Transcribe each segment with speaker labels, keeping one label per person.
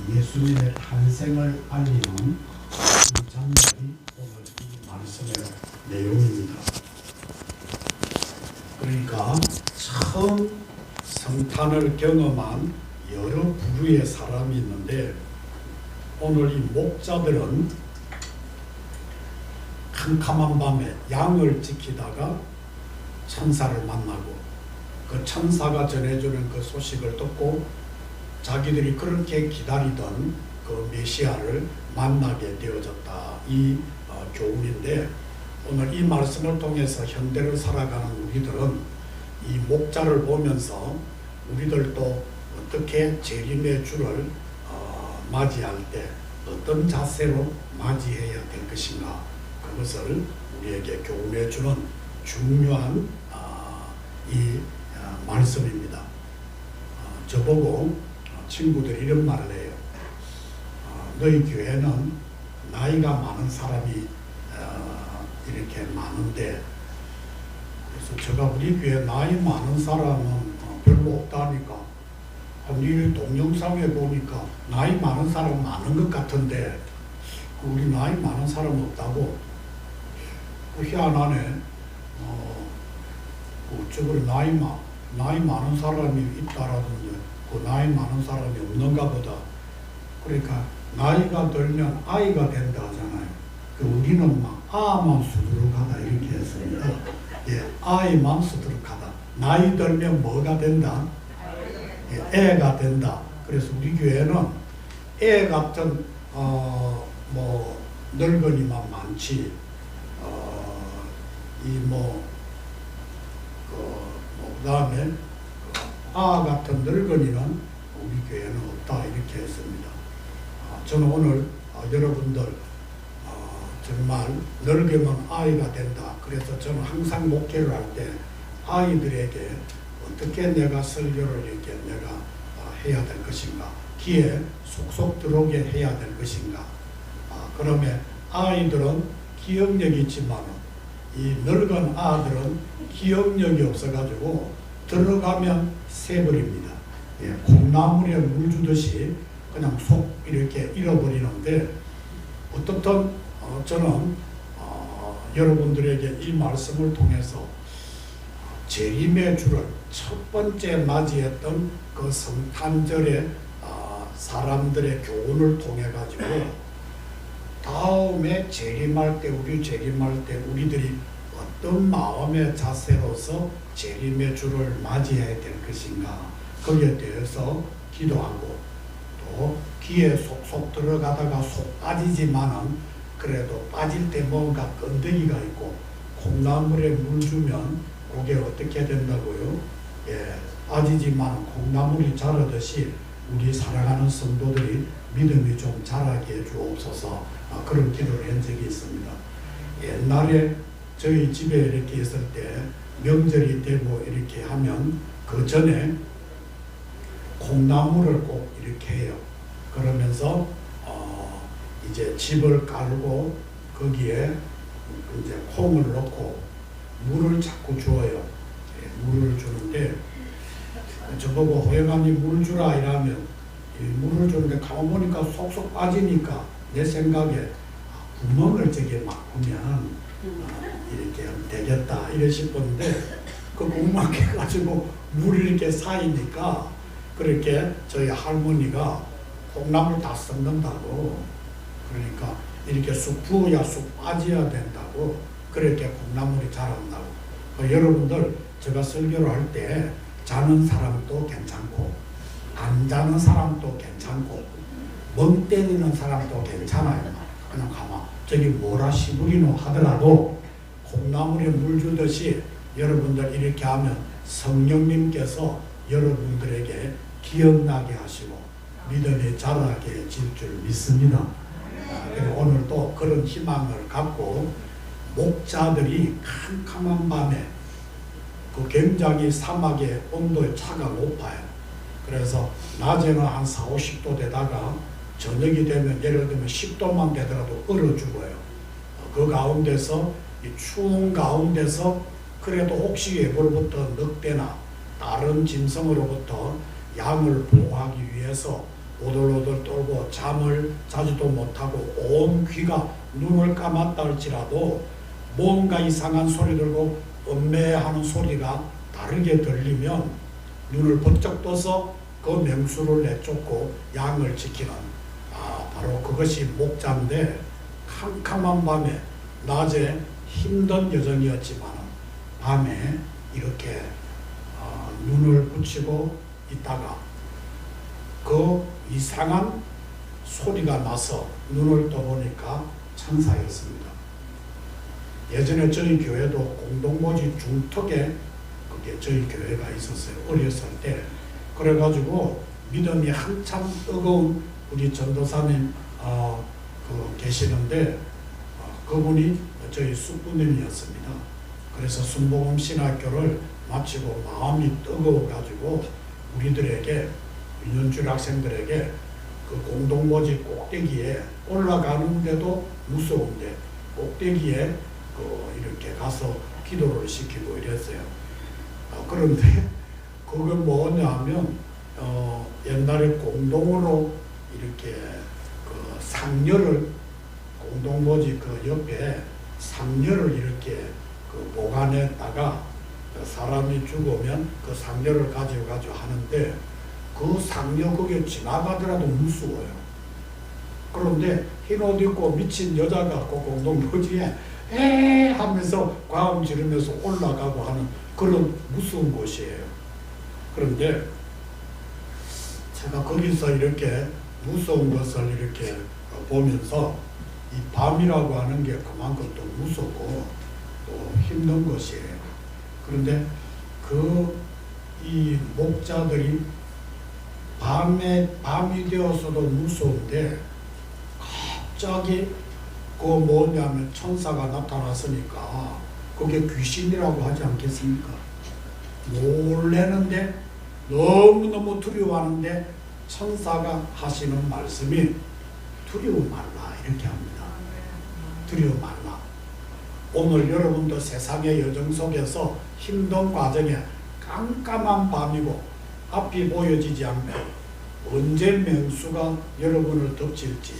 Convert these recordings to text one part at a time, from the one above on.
Speaker 1: 예수님의 탄생을 알리는 이 장면이 오늘 이 말씀의 내용입니다. 그러니까 처음 성탄을 경험한 여러 부류의 사람이 있는데, 오늘 이 목자들은 캄캄한 밤에 양을 지키다가 천사를 만나고, 그 천사가 전해주는 그 소식을 듣고 자기들이 그렇게 기다리던 그 메시아를 만나게 되어졌다. 이 교훈인데, 오늘 이 말씀을 통해서 현대를 살아가는 우리들은 이 목자를 보면서 우리들도 어떻게 재림의 주를 맞이할 때 어떤 자세로 맞이해야 될 것인가, 그것을 우리에게 교훈해 주는 중요한 이 말씀입니다. 저보고 친구들이 이런 말을 해요. 너희 교회는 나이가 많은 사람이 이렇게 많은데, 그래서 제가 우리 교회 나이 많은 사람은 별로 없다니까, 이 동영상에 보니까 나이 많은 사람 많은 것 같은데 우리 나이 많은 사람 없다고? 희한하네. 저걸 나이 많은 사람이 있다라던데 그 나이 많은 사람이 없는가 보다. 그러니까 나이가 들면 아이가 된다 하잖아요. 우리는 막 아만 수두룩하다 이렇게 했습니다. 예, 아이만 수두룩하다. 나이 들면 뭐가 된다? 예, 애가 된다. 그래서 우리 교회는 애 같은 늙은이만 많지, 그다음에 아 같은 늙은이는 우리 교회는 없다 이렇게 했습니다. 저는 오늘 여러분들 정말 늙으면 아이가 된다. 그래서 저는 항상 목회를 할 때 아이들에게 어떻게 내가 설교를 이렇게 내가 해야 될 것인가, 귀에 속속 들어오게 해야 될 것인가. 그러면 아이들은 기억력이 있지만 이 늙은 아들은 기억력이 없어가지고 들어가면 새버립니다. 예, 콩나물에 물 주듯이 그냥 속 이렇게 잃어버리는데, 어떻든 저는 여러분들에게 이 말씀을 통해서 재림의 주를 첫 번째 맞이했던 그 성탄절의 사람들의 교훈을 통해 가지고 다음에 재림할 때 우리들이 어떤 마음의 자세로서 재림의 주를 맞이해야 될 것인가, 거기에 대해서 기도하고, 또 귀에 속속 들어가다가 속 빠지지만은 그래도 빠질 때 뭔가 끈덕이가 있고 콩나물에 물 주면 그게 어떻게 된다고요? 예, 빠지지만 콩나물이 자라듯이 우리 사랑하는 성도들이 믿음이 좀 자라게 해주옵소서. 그런 기도를 한 적이 있습니다. 옛날에 저희 집에 이렇게 있을 때 명절이 되고 이렇게 하면 그 전에 콩나물을 꼭 이렇게 해요. 그러면서 이제 집을 깔고 거기에 이제 콩을 넣고 물을 자꾸 주어요. 물을 주는데 저보고 호영아님 물 주라 이러면 물을 주는데 가만 보니까 속속 빠지니까 내 생각에 구멍을 저게 막으면 이렇게 되겠다 이래 싶었는데, 그 구멍 해가지고 물이 이렇게 쌓이니까 그렇게 저희 할머니가 콩나물 다 썩는다고, 그러니까 이렇게 쑥 부어야 쑥 빠져야 된다고, 그렇게 콩나물이 자란다고. 여러분들 제가 설교를 할 때 자는 사람도 괜찮고 안 자는 사람도 괜찮고 멍 때리는 사람도 괜찮아요. 그냥 가만 저기 뭐라 시부리노 하더라도 콩나물에 물 주듯이 여러분들 이렇게 하면 성령님께서 여러분들에게 기억나게 하시고 믿음이 자라게 될 줄 믿습니다. 그리고 오늘 또 그런 희망을 갖고 목자들이 캄캄한 밤에 그 굉장히 사막의 온도의 차가 높아요. 그래서 낮에는 한 4, 50도 되다가 저녁이 되면 예를 들면 10도만 되더라도 얼어 죽어요. 그 가운데서 이 추운 가운데서 그래도 혹시 예벌부터 늑대나 다른 짐승으로부터 양을 보호하기 위해서 오돌오돌 떨고 잠을 자지도 못하고 온 귀가 눈을 감았다 할지라도 뭔가 이상한 소리 들고 음매하는 소리가 다르게 들리면 눈을 번쩍 떠서 그 맹수를 내쫓고 양을 지키는 바로 그것이 목자인데, 캄캄한 밤에 낮에 힘든 여정이었지만 밤에 이렇게 눈을 붙이고 있다가 그 이상한 소리가 나서 눈을 떠보니까 천사였습니다. 예전에 저희 교회도 공동모지 중턱에 그게 저희 교회가 있었어요. 어렸을 때. 그래가지고 믿음이 한참 뜨거운 우리 전도사님 계시는데 그분이 저희 숙부님이었습니다. 그래서 순복음 신학교를 마치고 마음이 뜨거워가지고 우리들에게, 윤줄 학생들에게 그 공동모지 꼭대기에 올라가는데도 무서운데 꼭대기에 이렇게 가서 기도를 시키고 이랬어요. 그런데 그건 뭐냐 하면 옛날에 공동으로 이렇게 그 상녀를, 공동모지 그 옆에 상녀를 이렇게 그 보관했다가 사람이 죽으면 그 상녀를 가지고 하는데 그 상녀 거기에 지나가더라도 무서워요. 그런데 흰옷 입고 미친 여자가 그 공동모지에 에 하면서 과음 지르면서 올라가고 하는 그런 무서운 곳이에요. 그런데 제가 거기서 이렇게 무서운 것을 이렇게 보면서 이 밤이라고 하는 게 그만큼 또 무섭고 또 힘든 것이에요. 그런데 이 목자들이 밤이 되어서도 무서운데 갑자기 그 뭐냐면 천사가 나타났으니까 그게 귀신이라고 하지 않겠습니까? 놀래는데 너무너무 두려워하는데 천사가 하시는 말씀이 두려워 말라 이렇게 합니다. 두려워 말라. 오늘 여러분도 세상의 여정 속에서 힘든 과정에 깜깜한 밤이고 앞이 보여지지 않고 언제 맹수가 여러분을 덮칠지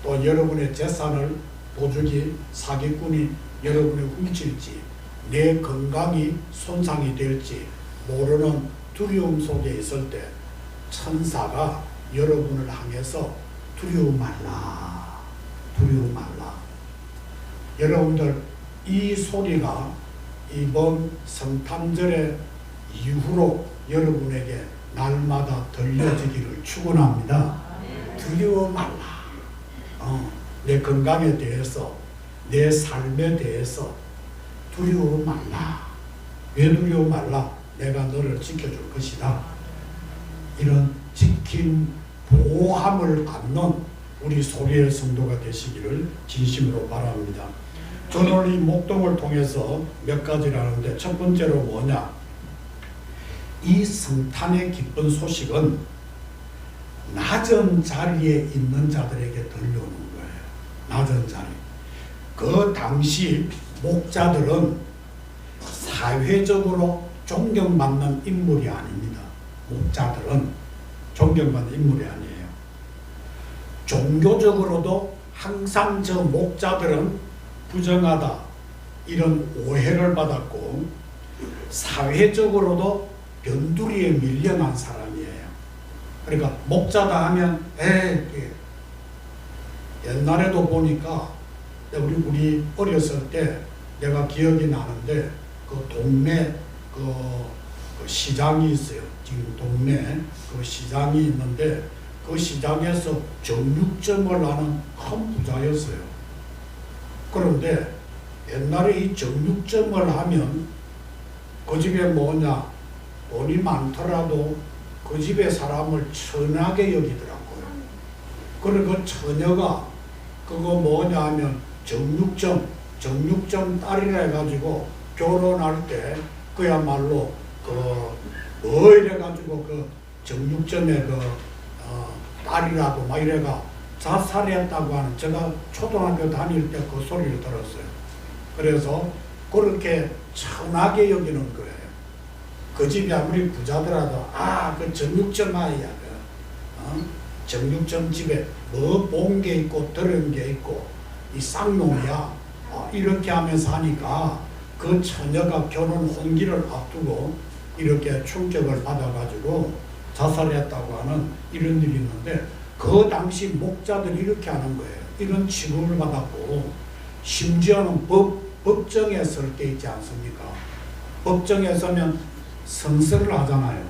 Speaker 1: 또 여러분의 재산을 도둑이 사기꾼이 여러분을 훔칠지 내 건강이 손상이 될지 모르는 두려움 속에 있을 때 천사가 여러분을 향해서 두려워 말라, 두려워 말라. 여러분들 이 소리가 이번 성탄절의 이후로 여러분에게 날마다 들려지기를 축원합니다. 두려워 말라. 내 건강에 대해서, 내 삶에 대해서 두려워 말라. 왜 두려워 말라? 내가 너를 지켜줄 것이다. 이런 지킴, 보호함을 받는 우리 소리의 성도가 되시기를 진심으로 바랍니다. 저는 이 목동을 통해서 몇 가지를 하는데 첫 번째로 뭐냐? 이 성탄의 기쁜 소식은 낮은 자리에 있는 자들에게 들려오는 거예요. 낮은 자리. 그 당시 목자들은 사회적으로 존경받는 인물이 아닙니다. 목자들은 존경받는 인물이 아니에요. 종교적으로도 항상 저 목자들은 부정하다 이런 오해를 받았고 사회적으로도 변두리에 밀려난 사람이에요. 그러니까 목자다 하면 옛날에도 보니까 우리 어렸을 때 내가 기억이 나는데 그 동네 그 시장이 있어요. 지금 동네 그 시장이 있는데 그 시장에서 정육점을 하는 큰 부자였어요. 그런데 옛날에 이 정육점을 하면 그 집에 뭐냐 돈이 많더라도 그 집의 사람을 천하게 여기더라고요. 그리고 그 처녀가 그거 뭐냐 하면 정육점 딸이라 해가지고 결혼할 때 그야말로 뭐 이래가지고 그 정육점의 딸이라고 막 이래가 자살했다고 하는 제가 초등학교 다닐 때 그 소리를 들었어요. 그래서 그렇게 천하게 여기는 거예요. 그 집이 아무리 부자더라도 그 정육점 아이야. 정육점 집에 뭐 본 게 있고 들은 게 있고 이 쌍놈이야. 이렇게 하면서 하니까 그 처녀가 결혼 혼기를 앞두고 이렇게 충격을 받아가지고 자살했다고 하는 이런 일이 있는데, 그 당시 목자들이 이렇게 하는 거예요. 이런 취급을 받았고, 심지어는 법정에 설 때 있지 않습니까? 법정에 서면 선서를 하잖아요.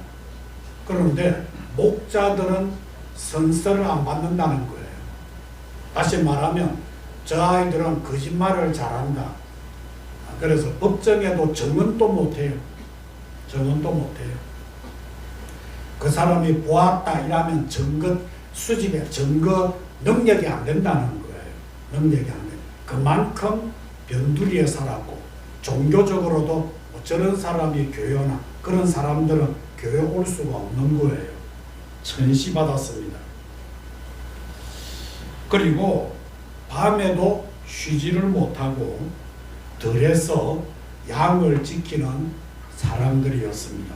Speaker 1: 그런데 목자들은 선서를 안 받는다는 거예요. 다시 말하면 저 아이들은 거짓말을 잘한다. 그래서 법정에도 증언도 못해요. 증언도 못해요. 그 사람이 보았다 이라면 증거 수집에 증거 능력이 안 된다는 거예요. 능력이 안 돼요. 그만큼 변두리에 살았고, 종교적으로도 저런 사람이 교회 오나, 그런 사람들은 교회 올 수가 없는 거예요. 천시받았습니다. 그리고 밤에도 쉬지를 못하고 들에서 양을 지키는 사람들이었습니다.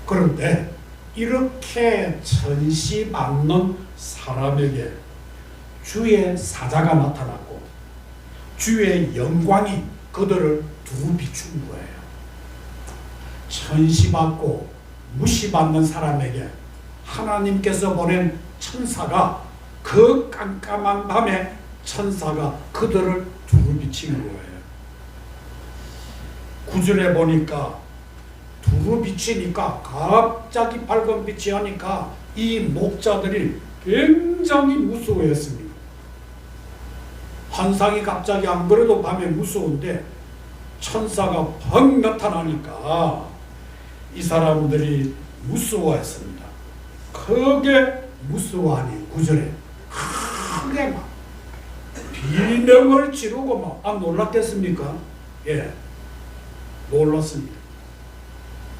Speaker 1: 그런데 이렇게 천시받는 사람에게 주의 사자가 나타났고 주의 영광이 그들을 두루 비춘 거예요. 천시받고 무시받는 사람에게 하나님께서 보낸 천사가, 그 깜깜한 밤에 천사가 그들을 두루 비친 거예요. 9절에 보니까 두루 비치니까 갑자기 밝은 빛이 하니까 이 목자들이 굉장히 무서워했습니다. 환상이 갑자기, 안 그래도 밤에 무서운데 천사가 펑 나타나니까 이 사람들이 무서워했습니다. 크게 무서워하니 9절에 크게 막 비명을 지르고 막, 놀랐겠습니까? 예, 놀랐습니다.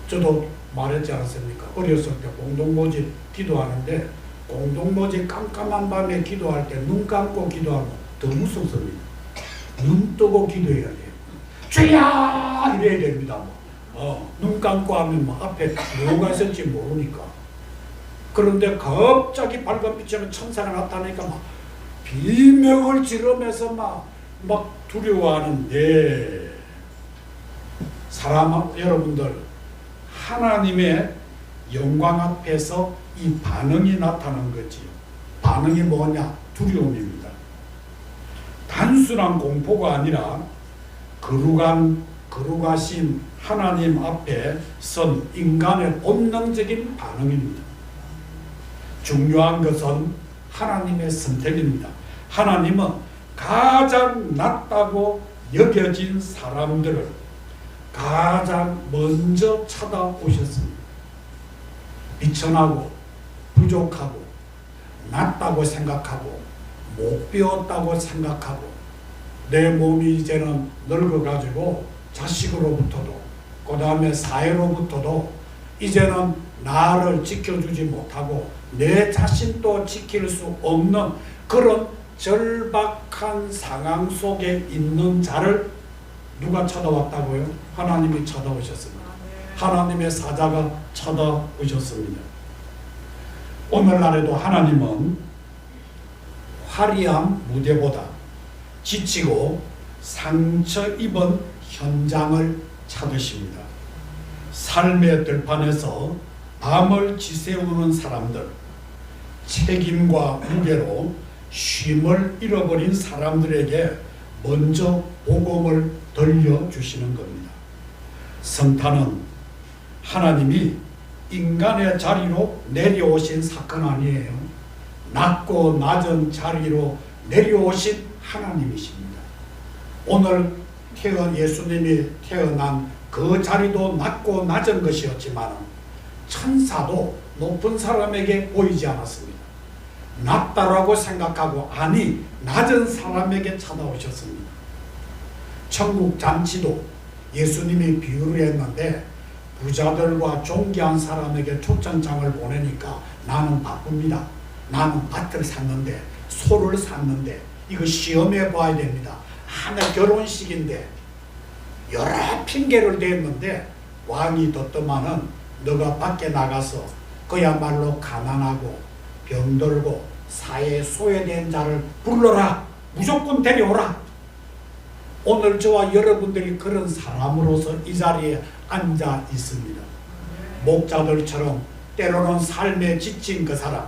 Speaker 1: 저도 말했지 않았습니까? 어렸을 때 공동모집 기도하는데, 공동모집 깜깜한 밤에 기도할 때 눈 감고 기도하면 더 무섭습니다. 눈 뜨고 기도해야 돼요. 주야! 이래야 됩니다. 눈 감고 하면 앞에 뭐가 있을지 모르니까. 그런데 갑자기 밝은 빛이 천사가 나타나니까 막 비명을 지르면서 막 두려워하는데, 여러분들, 하나님의 영광 앞에서 이 반응이 나타난 거지요. 반응이 뭐냐? 두려움입니다. 단순한 공포가 아니라 거룩하신 하나님 앞에 선 인간의 본능적인 반응입니다. 중요한 것은 하나님의 선택입니다. 하나님은 가장 낮다고 여겨진 사람들을 가장 먼저 찾아오셨습니다. 비천하고 부족하고 낮다고 생각하고 못 배웠다고 생각하고 내 몸이 이제는 늙어가지고 자식으로부터도 그 다음에 사회로부터도 이제는 나를 지켜주지 못하고 내 자신도 지킬 수 없는 그런 절박한 상황 속에 있는 자를 누가 찾아왔다고요? 하나님이 찾아오셨습니다. 하나님의 사자가 찾아오셨습니다. 오늘날에도 하나님은 화려한 무대보다 지치고 상처 입은 현장을 찾으십니다. 삶의 들판에서 밤을 지새우는 사람들, 책임과 무게로 쉼을 잃어버린 사람들에게 먼저 복음을 들려주시는 겁니다. 성탄은 하나님이 인간의 자리로 내려오신 사건 아니에요. 낮고 낮은 자리로 내려오신 하나님이십니다. 오늘 예수님이 태어난 그 자리도 낮고 낮은 것이었지만 천사도 높은 사람에게 보이지 않았습니다. 낮다라고 생각하고 아니 낮은 사람에게 찾아오셨습니다. 천국 잔치도 예수님이 비유를 했는데 부자들과 존귀한 사람에게 초청장을 보내니까 나는 바쁩니다. 나는 밭을 샀는데 소를 샀는데 이거 시험해 봐야 됩니다. 내 결혼식인데 여러 핑계를 댔는데 왕이 뒀더만은 너가 밖에 나가서 그야말로 가난하고 병들고 사회에 소외된 자를 불러라. 무조건 데려오라. 오늘 저와 여러분들이 그런 사람으로서 이 자리에 앉아 있습니다. 목자들처럼 때로는 삶에 지친 그 사람,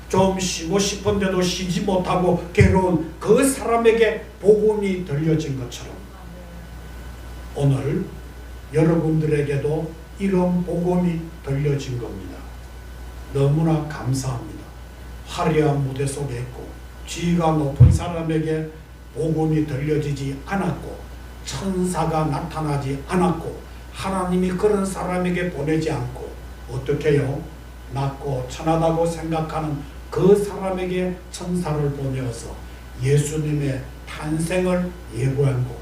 Speaker 1: 좀 쉬고 싶은데도 쉬지 못하고 괴로운 그 사람에게 복음이 들려진 것처럼 오늘 여러분들에게도 이런 복음이 들려진 겁니다. 너무나 감사합니다. 화려한 무대 속에 있고 지위가 높은 사람에게 복음이 들려지지 않았고 천사가 나타나지 않았고 하나님이 그런 사람에게 보내지 않고 어떻게 해요? 낮고 천하다고 생각하는 그 사람에게 천사를 보내어서 예수님의 탄생을 예고한 것.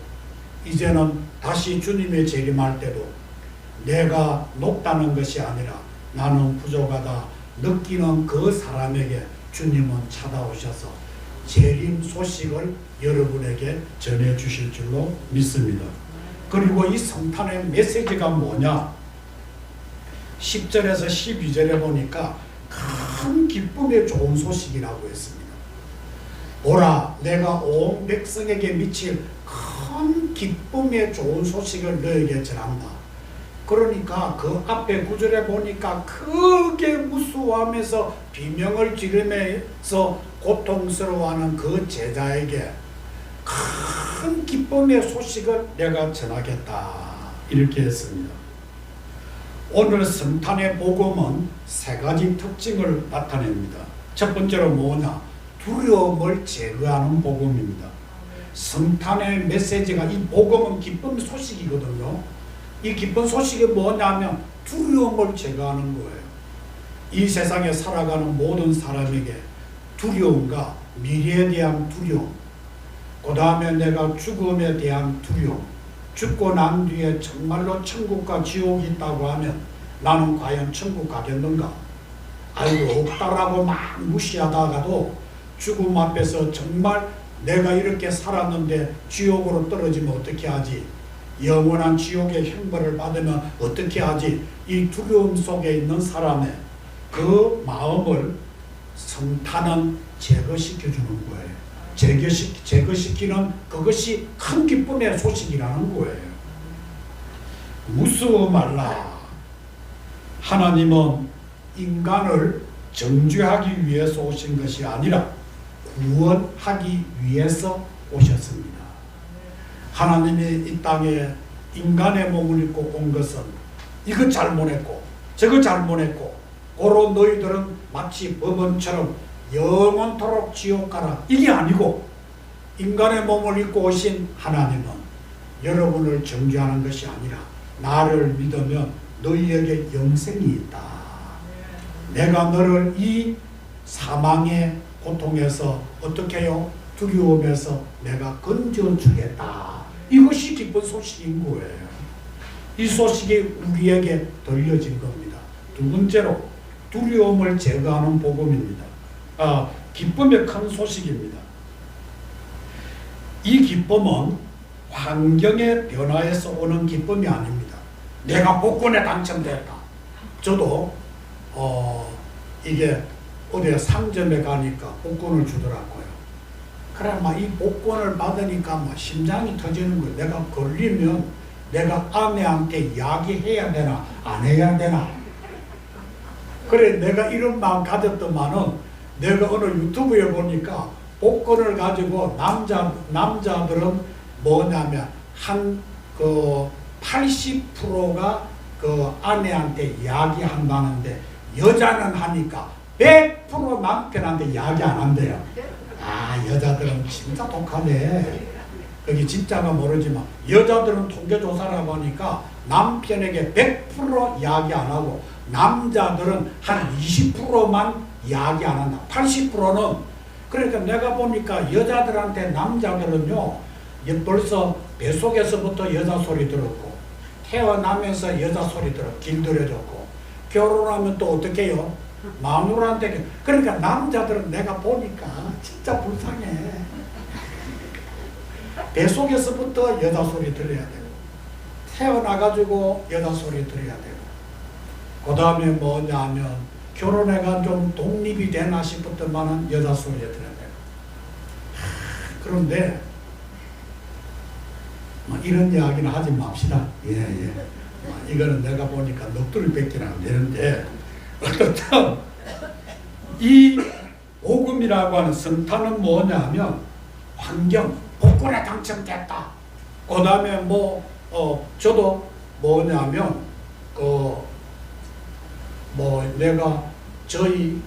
Speaker 1: 이제는 다시 주님의 재림할 때도 내가 높다는 것이 아니라 나는 부족하다 느끼는 그 사람에게 주님은 찾아오셔서 재림 소식을 여러분에게 전해주실 줄로 믿습니다. 그리고 이 성탄의 메시지가 뭐냐? 10절에서 12절에 보니까 큰 기쁨의 좋은 소식이라고 했습니다. 오라, 내가 온 백성에게 미칠 큰 기쁨의 좋은 소식을 너에게 전한다. 그러니까 그 앞에 구절에 보니까 크게 무수하면서 비명을 지르면서 고통스러워하는 그 제자에게 큰 기쁨의 소식을 내가 전하겠다. 이렇게 했습니다. 오늘 성탄의 복음은 세 가지 특징을 나타냅니다. 첫 번째로 뭐냐? 두려움을 제거하는 복음입니다. 성탄의 메시지가 이 복음은 기쁨 소식이거든요. 이 기쁜 소식이 뭐냐면 두려움을 제거하는 거예요. 이 세상에 살아가는 모든 사람에게 두려움과 미래에 대한 두려움, 그 다음에 내가 죽음에 대한 두려움, 죽고 난 뒤에 정말로 천국과 지옥이 있다고 하면 나는 과연 천국 가겠는가? 아이고 없다라고 막 무시하다가도 죽음 앞에서 정말 내가 이렇게 살았는데 지옥으로 떨어지면 어떻게 하지? 영원한 지옥의 형벌을 받으면 어떻게 하지? 이 두려움 속에 있는 사람의 그 마음을 성탄은 제거시켜주는 거예요. 제거시키는 그것이 큰 기쁨의 소식이라는 거예요. 무서워 말라. 하나님은 인간을 정죄하기 위해서 오신 것이 아니라 구원하기 위해서 오셨습니다. 하나님이 이 땅에 인간의 몸을 입고 온 것은 이거 잘못했고 저거 잘못했고 고로 너희들은 마치 법원처럼 영원토록 지옥 가라 이게 아니고 인간의 몸을 입고 오신 하나님은 여러분을 정죄하는 것이 아니라 나를 믿으면 너희에게 영생이 있다. 내가 너를 이 사망의 고통에서 어떻게 해요? 두려움에서 내가 건져주겠다. 이것이 기쁜 소식인 거예요. 이 소식이 우리에게 들려진 겁니다. 두 번째로 두려움을 제거하는 복음입니다. 기쁨의 큰 소식입니다. 이 기쁨은 환경의 변화에서 오는 기쁨이 아닙니다. 내가 복권에 당첨됐다. 저도 이게 어디 상점에 가니까 복권을 주더라고요. 그래 막 이 복권을 받으니까 막 심장이 터지는 거예요. 내가 걸리면 내가 아내한테 이야기해야 되나 안 해야 되나. 그래 내가 이런 마음 가졌더만은 내가 어느 유튜브에 보니까 복권을 가지고 남자들은 뭐냐면 한 80%가 그 아내한테 이야기한다는데 여자는 하니까 100% 남편한테 이야기 안 한대요. 여자들은 진짜 독하네. 그게 진짜가 모르지만 여자들은 통계조사라고 하니까 남편에게 100% 이야기 안 하고 남자들은 한 20%만 이야기 안 한다. 80%는 그러니까 내가 보니까 여자들한테 남자들은요 벌써 뱃속에서부터 여자 소리 들었고 태어나면서 여자 소리 길들여졌고 결혼하면 또 어떻게 해요? 마누라한테. 그러니까 남자들은 내가 보니까 진짜 불쌍해. 뱃속에서부터 여자 소리 들어야 되고 태어나가지고 여자 소리 들어야 되고 그 다음에 뭐냐 하면 결혼해가 좀 독립이 되나 싶었더만은 여자 소리에 들어요. 그런데 이런 이야기는 하지 맙시다. 예. 이거는 내가 보니까 넋두리 뺏기는 안 되는데, 어떻든 이 복음이라고 하는 성탄은 뭐냐면 환경, 복권에 당첨됐다. 그 다음에 저도 뭐냐면 내가 저희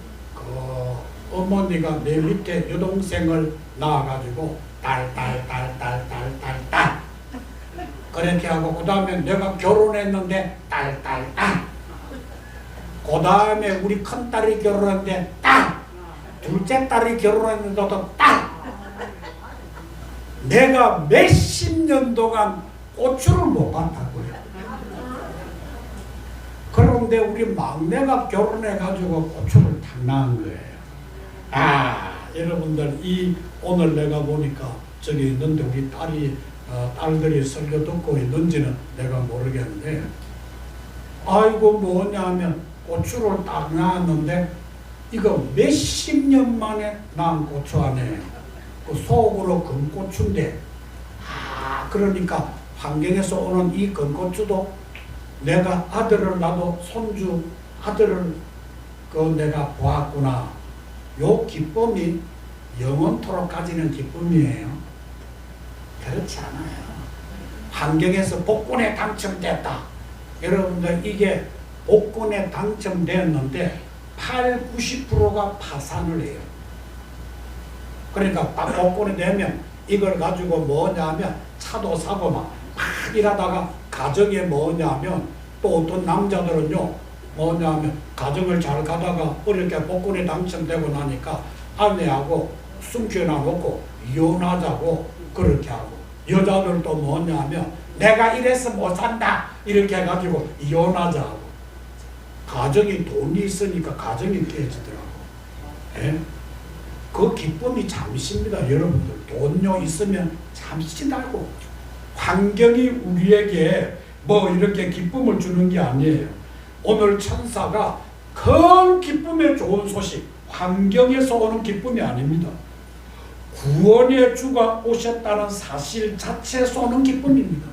Speaker 1: 어머니가 내 밑에 여동생을 낳아가지고 딸 그렇게 하고, 그 다음에 내가 결혼했는데 딸 그 다음에 우리 큰딸이 결혼했는데 딸, 둘째 딸이 결혼했는데도 딸. 내가 몇십 년 동안 고추를 못 봤다고요. 그런데 우리 막내가 결혼해가지고 고추를 탁 낳은 거예요. 여러분들, 오늘 내가 보니까 저기 있는데 우리 딸들이 설교 듣고 있는지는 내가 모르겠는데, 아이고 뭐냐면 고추를 딱 낳았는데 이거 몇십 년 만에 낳은 고추 안에 그 속으로 금고추인데, 그러니까 환경에서 오는 이 금고추도 내가 아들을 낳아도 손주 아들을 내가 보았구나. 요 기쁨이 영원토록 가지는 기쁨이에요. 그렇지 않아요. 환경에서 복권에 당첨됐다. 여러분들, 이게 복권에 당첨됐는데 80~90%가 파산을 해요. 그러니까 복권이 되면 이걸 가지고 뭐냐면 차도 사고 막 일하다가 가정에 뭐냐면, 또 어떤 남자들은요 뭐냐면 가정을 잘 가다가 어렵게 복권에 당첨되고 나니까 아내하고 숨겨놔 놓고 이혼하자고 그렇게 하고, 여자들도 뭐냐면 내가 이래서 못 산다 이렇게 해가지고 이혼하자고. 가정이 돈이 있으니까 가정이 깨지더라고. 예? 그 기쁨이 잠시입니다. 여러분들, 돈요 있으면 잠시나고, 환경이 우리에게 이렇게 기쁨을 주는 게 아니에요. 오늘 천사가 큰 기쁨의 좋은 소식, 환경에서 오는 기쁨이 아닙니다. 구원의 주가 오셨다는 사실 자체에서 오는 기쁨입니다.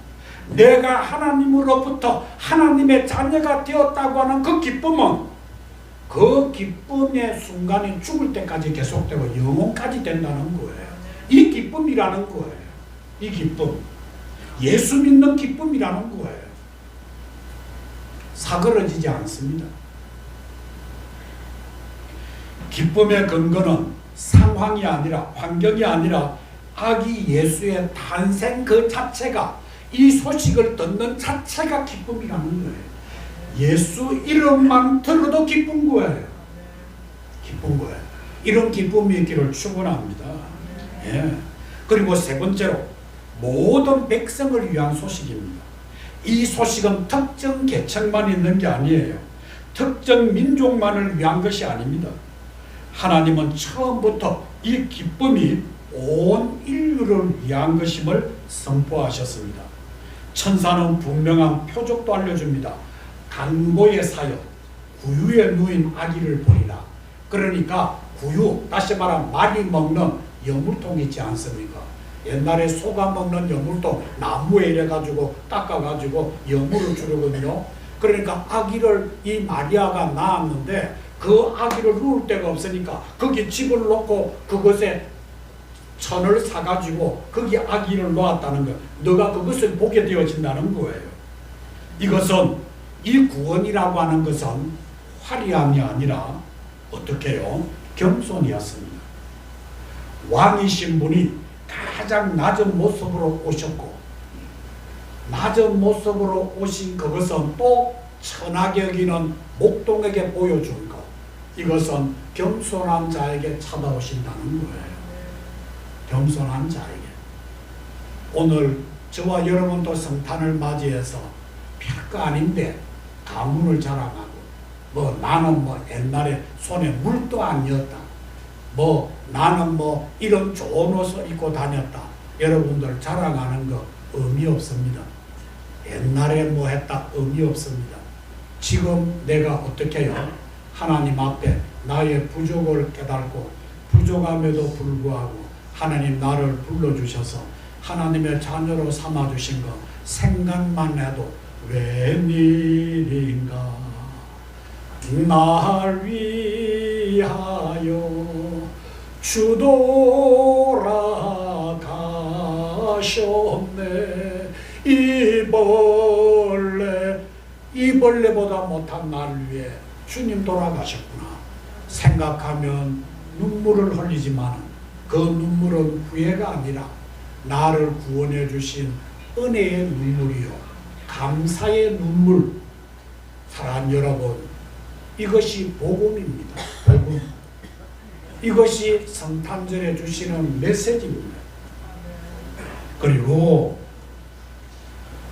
Speaker 1: 내가 하나님으로부터 하나님의 자녀가 되었다고 하는 그 기쁨은, 그 기쁨의 순간이 죽을 때까지 계속되고 영원까지 된다는 거예요. 이 기쁨이라는 거예요. 이 기쁨, 예수 믿는 기쁨이라는 거예요. 사그러지지 않습니다. 기쁨의 근거는 상황이 아니라, 환경이 아니라 아기 예수의 탄생 그 자체가, 이 소식을 듣는 자체가 기쁨이라는 거예요. 예수 이름만 들어도 기쁜 거예요. 기쁜 거예요. 이런 기쁨이 있기를 축원합니다. 예. 그리고 세 번째로, 모든 백성을 위한 소식입니다. 이 소식은 특정 계층만 있는 게 아니에요. 특정 민족만을 위한 것이 아닙니다. 하나님은 처음부터 이 기쁨이 온 인류를 위한 것임을 선포하셨습니다. 천사는 분명한 표적도 알려줍니다. 강보의 사역, 구유에 누인 아기를 보리라. 그러니까 구유, 다시 말하면 말이 먹는 여물통 있지 않습니까? 옛날에 소가 먹는 여물통, 나무에 이래가지고 닦아가지고 여물을 주르거든요. 그러니까 아기를 이 마리아가 낳았는데, 그 아기를 누울 데가 없으니까 거기 집을 놓고 그것에 천을 사가지고 거기 아기를 놓았다는 거. 너가 그것을 보게 되어진다는 거예요. 이것은, 이 구원이라고 하는 것은 화려함이 아니라 어떻게 해요? 겸손이었습니다. 왕이신 분이 가장 낮은 모습으로 오셨고, 낮은 모습으로 오신 그것은 또 천하게 여기는 목동에게 보여준 것. 이것은 겸손한 자에게 찾아오신다는 거예요. 겸손한 자에게. 오늘 저와 여러분도 성탄을 맞이해서 별거 아닌데 가문을 자랑하고, 나는 옛날에 손에 물도 안 쥐었다, 나는 이런 좋은 옷을 입고 다녔다, 여러분들 자랑하는 거 의미 없습니다. 옛날에 했다 의미 없습니다. 지금 내가 어떻게 해요? 하나님 앞에 나의 부족을 깨닫고 부족함에도 불구하고 하나님 나를 불러주셔서 하나님의 자녀로 삼아주신 것 생각만 해도 웬일인가. 날 위하여 주 돌아가셨네. 이벌레보다 못한 날 위해 주님 돌아가셨구나 생각하면 눈물을 흘리지만 그 눈물은 후회가 아니라 나를 구원해 주신 은혜의 눈물이요 감사의 눈물. 사랑하는 여러분, 이것이 복음입니다. 복음. 이것이 성탄절에 주시는 메시지입니다. 그리고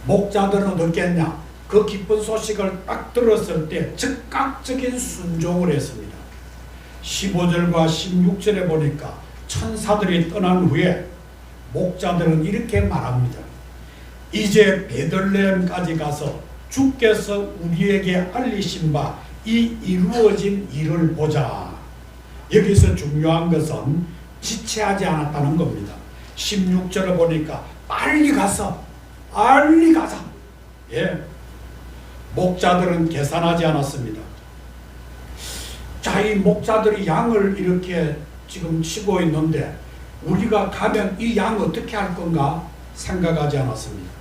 Speaker 1: 목자들은 어떻겠냐? 그 기쁜 소식을 딱 들었을 때 즉각적인 순종을 했습니다. 15절과 16절에 보니까 천사들이 떠난 후에 목자들은 이렇게 말합니다. 이제 베들레헴까지 가서 주께서 우리에게 알리신 바 이 이루어진 일을 보자. 여기서 중요한 것은 지체하지 않았다는 겁니다. 16절을 보니까 빨리 가자. 예. 목자들은 계산하지 않았습니다. 자, 이 목자들이 양을 이렇게 지금 치고 있는데 우리가 가면 이 양 어떻게 할 건가 생각하지 않았습니다.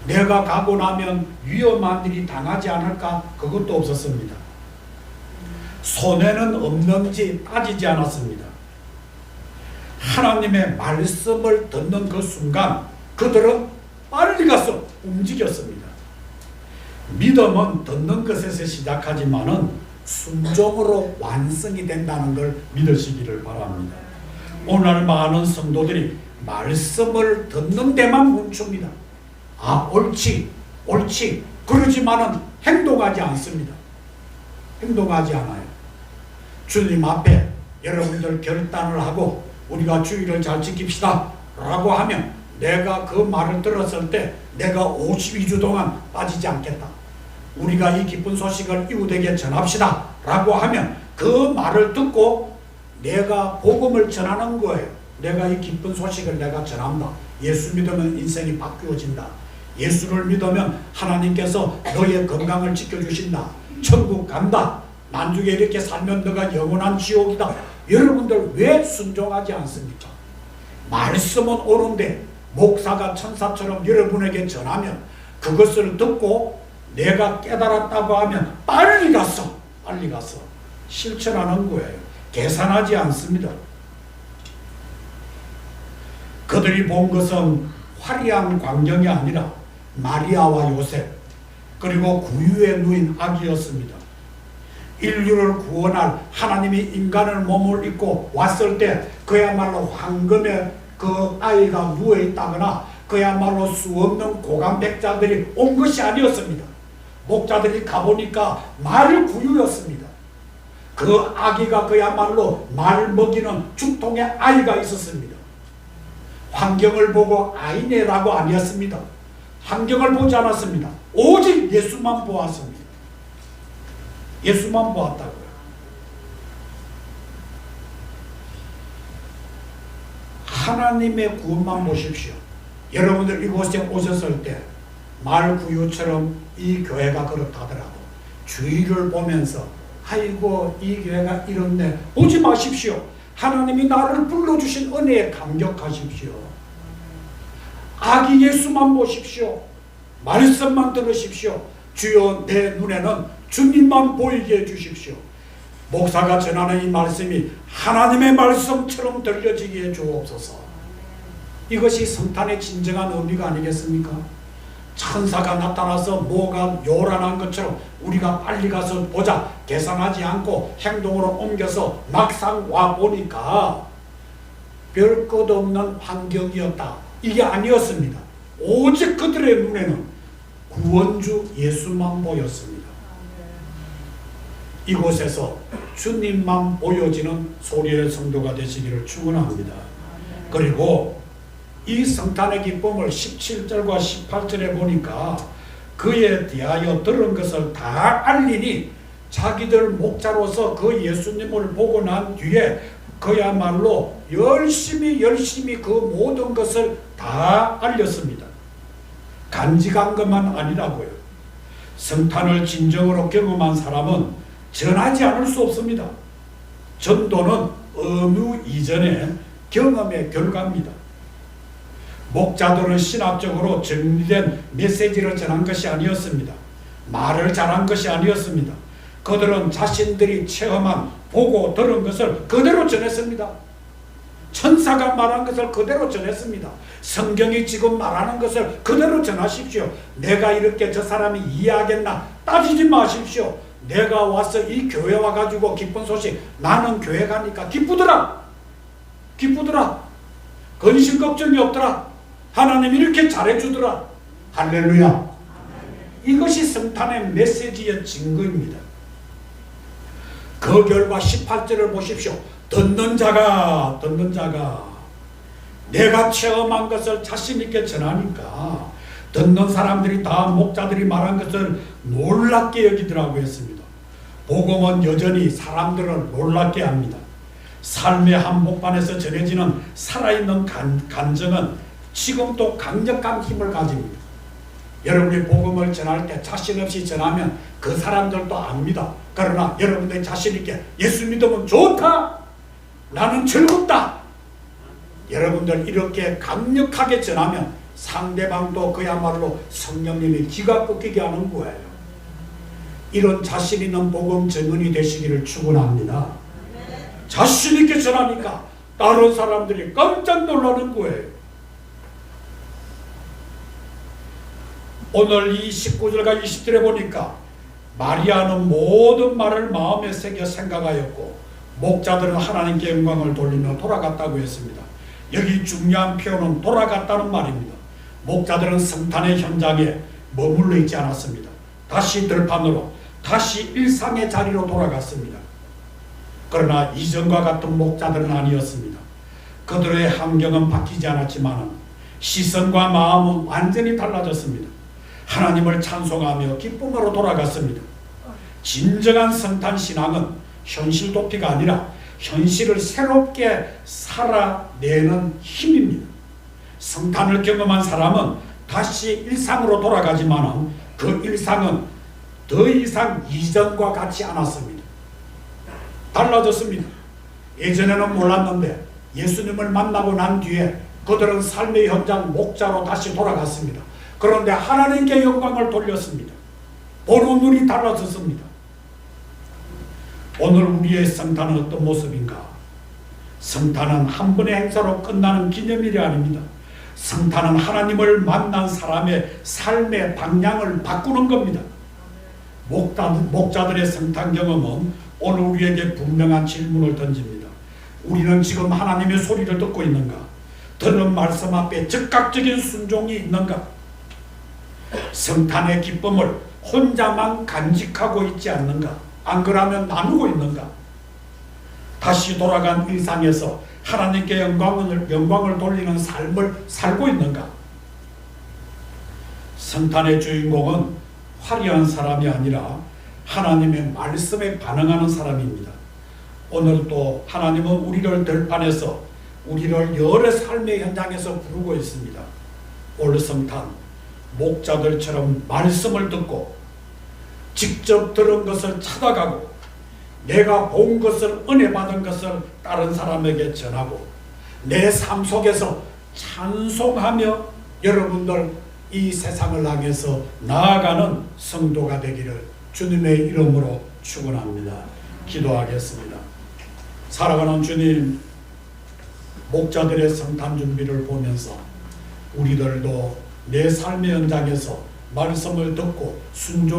Speaker 1: 내가 가고 나면 위험한 일이 당하지 않을까 그것도 없었습니다. 손해는 없는지 따지지 않았습니다. 하나님의 말씀을 듣는 그 순간 그들은 빨리 가서 움직였습니다. 믿음은 듣는 것에서 시작하지만은 순종으로 완성이 된다는 걸 믿으시기를 바랍니다. 오늘 많은 성도들이 말씀을 듣는 데만 멈춥니다. 아, 옳지 그러지만은 행동하지 않습니다. 행동하지 않아요. 주님 앞에 여러분들 결단을 하고 우리가 주의를 잘 지킵시다 라고 하면 내가 그 말을 들었을 때 내가 52주 동안 빠지지 않겠다. 우리가 이 기쁜 소식을 이웃에게 전합시다 라고 하면 그 말을 듣고 내가 복음을 전하는 거예요. 내가 이 기쁜 소식을 내가 전한다. 예수 믿으면 인생이 바뀌어진다. 예수를 믿으면 하나님께서 너의 건강을 지켜주신다. 천국 간다. 만주에 이렇게 살면 너가 영원한 지옥이다. 여러분들 왜 순종하지 않습니까? 말씀은 옳은데 목사가 천사처럼 여러분에게 전하면 그것을 듣고 내가 깨달았다고 하면 빨리 가서 실천하는 거예요. 계산하지 않습니다. 그들이 본 것은 화려한 광경이 아니라 마리아와 요셉 그리고 구유에 누인 아기였습니다. 인류를 구원할 하나님이 인간을 몸을 입고 왔을 때 그야말로 황금에 그 아이가 누워있다거나 그야말로 수없는 고관백자들이 온 것이 아니었습니다. 목자들이 가보니까 말 구유였습니다. 그 아기가 그야말로 말 먹이는 죽통의 아이가 있었습니다. 환경을 보고 아이네라고 아니었습니다. 환경을 보지 않았습니다. 오직 예수만 보았습니다. 예수만 보았다고요. 하나님의 구원만 보십시오. 여러분들 이곳에 오셨을 때 말구유처럼 이 교회가 그렇다더라고. 주위를 보면서 아이고 이 교회가 이렇네 보지 마십시오. 하나님이 나를 불러주신 은혜에 감격하십시오. 아기 예수만 보십시오. 말씀만 들으십시오. 주여 내 눈에는 주님만 보이게 해주십시오. 목사가 전하는 이 말씀이 하나님의 말씀처럼 들려지게 해주옵소서. 이것이 성탄의 진정한 의미가 아니겠습니까? 천사가 나타나서 뭐가 요란한 것처럼 우리가 빨리 가서 보자 계산하지 않고 행동으로 옮겨서 막상 와보니까 별 것 없는 환경이었다. 이게 아니었습니다. 오직 그들의 눈에는 구원주 예수만 보였습니다. 이곳에서 주님만 보여지는 소리의 성도가 되시기를 축원합니다. 그리고 이 성탄의 기쁨을 17절과 18절에 보니까 그에 대하여 들은 것을 다 알리니 자기들 목자로서 그 예수님을 보고 난 뒤에 그야말로 열심히 그 모든 것을 다 알렸습니다. 간직한 것만 아니라고요. 성탄을 진정으로 경험한 사람은 전하지 않을 수 없습니다. 전도는 어느 이전의 경험의 결과입니다. 목자들은 신학적으로 정리된 메시지를 전한 것이 아니었습니다. 말을 잘한 것이 아니었습니다. 그들은 자신들이 체험한, 보고 들은 것을 그대로 전했습니다. 천사가 말한 것을 그대로 전했습니다. 성경이 지금 말하는 것을 그대로 전하십시오. 내가 이렇게 저 사람이 이해하겠나 따지지 마십시오. 내가 와서 이 교회 와가지고 기쁜 소식, 나는 교회 가니까 기쁘더라. 근심 걱정이 없더라. 하나님 이렇게 잘해주더라. 할렐루야. 이것이 성탄의 메시지의 증거입니다. 그 결과 18절을 보십시오. 듣는 자가 내가 체험한 것을 자신있게 전하니까 듣는 사람들이 다 목자들이 말한 것을 놀랍게 여기더라고 했습니다. 복음은 여전히 사람들을 놀랍게 합니다. 삶의 한복판에서 전해지는 살아있는 간증은 지금도 강력한 힘을 가집니다. 여러분이 복음을 전할 때 자신 없이 전하면 그 사람들도 압니다. 그러나 여러분들이 자신 있게 예수 믿으면 좋다, 나는 즐겁다, 여러분들 이렇게 강력하게 전하면 상대방도 그야말로 성령님이 기가 꺾이게 하는 거예요. 이런 자신 있는 복음 증언이 되시기를 축원합니다. 자신 있게 전하니까 다른 사람들이 깜짝 놀라는 거예요. 오늘 이 19절과 20절에 보니까 마리아는 모든 말을 마음에 새겨 생각하였고 목자들은 하나님께 영광을 돌리며 돌아갔다고 했습니다. 여기 중요한 표현은 돌아갔다는 말입니다. 목자들은 성탄의 현장에 머물러 있지 않았습니다. 다시 들판으로, 다시 일상의 자리로 돌아갔습니다. 그러나 이전과 같은 목자들은 아니었습니다. 그들의 환경은 바뀌지 않았지만 시선과 마음은 완전히 달라졌습니다. 하나님을 찬송하며 기쁨으로 돌아갔습니다. 진정한 성탄 신앙은 현실 도피가 아니라 현실을 새롭게 살아내는 힘입니다. 성탄을 경험한 사람은 다시 일상으로 돌아가지만 그 일상은 더 이상 이전과 같지 않았습니다. 달라졌습니다. 예전에는 몰랐는데 예수님을 만나고 난 뒤에 그들은 삶의 현장 목자로 다시 돌아갔습니다. 그런데 하나님께 영광을 돌렸습니다. 보는 눈이 달라졌습니다. 오늘 우리의 성탄은 어떤 모습인가? 성탄은 한 번의 행사로 끝나는 기념일이 아닙니다. 성탄은 하나님을 만난 사람의 삶의 방향을 바꾸는 겁니다. 목자들의 성탄 경험은 오늘 우리에게 분명한 질문을 던집니다. 우리는 지금 하나님의 소리를 듣고 있는가? 들은 말씀 앞에 즉각적인 순종이 있는가? 성탄의 기쁨을 혼자만 간직하고 있지 않는가? 안 그러면 나누고 있는가? 다시 돌아간 일상에서 하나님께 영광을 돌리는 삶을 살고 있는가? 성탄의 주인공은 화려한 사람이 아니라 하나님의 말씀에 반응하는 사람입니다. 오늘 또 하나님은 우리를 들판에서, 우리를 여러 삶의 현장에서 부르고 있습니다. 올 성탄 목자들처럼 말씀을 듣고 직접 들은 것을 찾아가고 내가 본 것을, 은혜 받은 것을 다른 사람에게 전하고 내 삶 속에서 찬송하며 여러분들 이 세상을 향해서 나아가는 성도가 되기를 주님의 이름으로 축원합니다. 기도하겠습니다. 사랑하는 주님, 목자들의 성탄 준비를 보면서 우리들도 내 삶의 현장에서 말씀을 듣고 순종